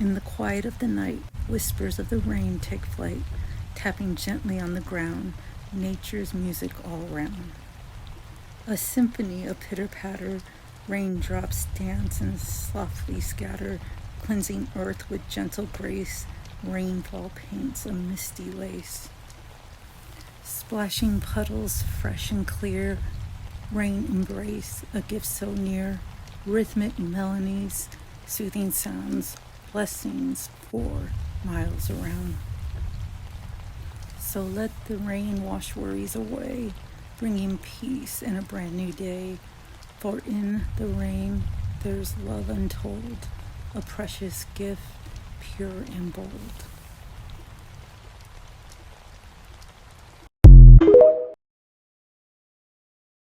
In the quiet of the night, whispers of the rain take flight, tapping gently on the ground, nature's music all around. A symphony of pitter-patter, raindrops dance and softly scatter, cleansing earth with gentle grace. Rainfall paints a misty lace. Splashing puddles fresh and clear, rain embrace, a gift so near. Rhythmic melodies, soothing sounds, blessings pour miles around. So let the rain wash worries away, bringing peace and a brand new day. For in the rain there's love untold, a precious gift, pure and bold.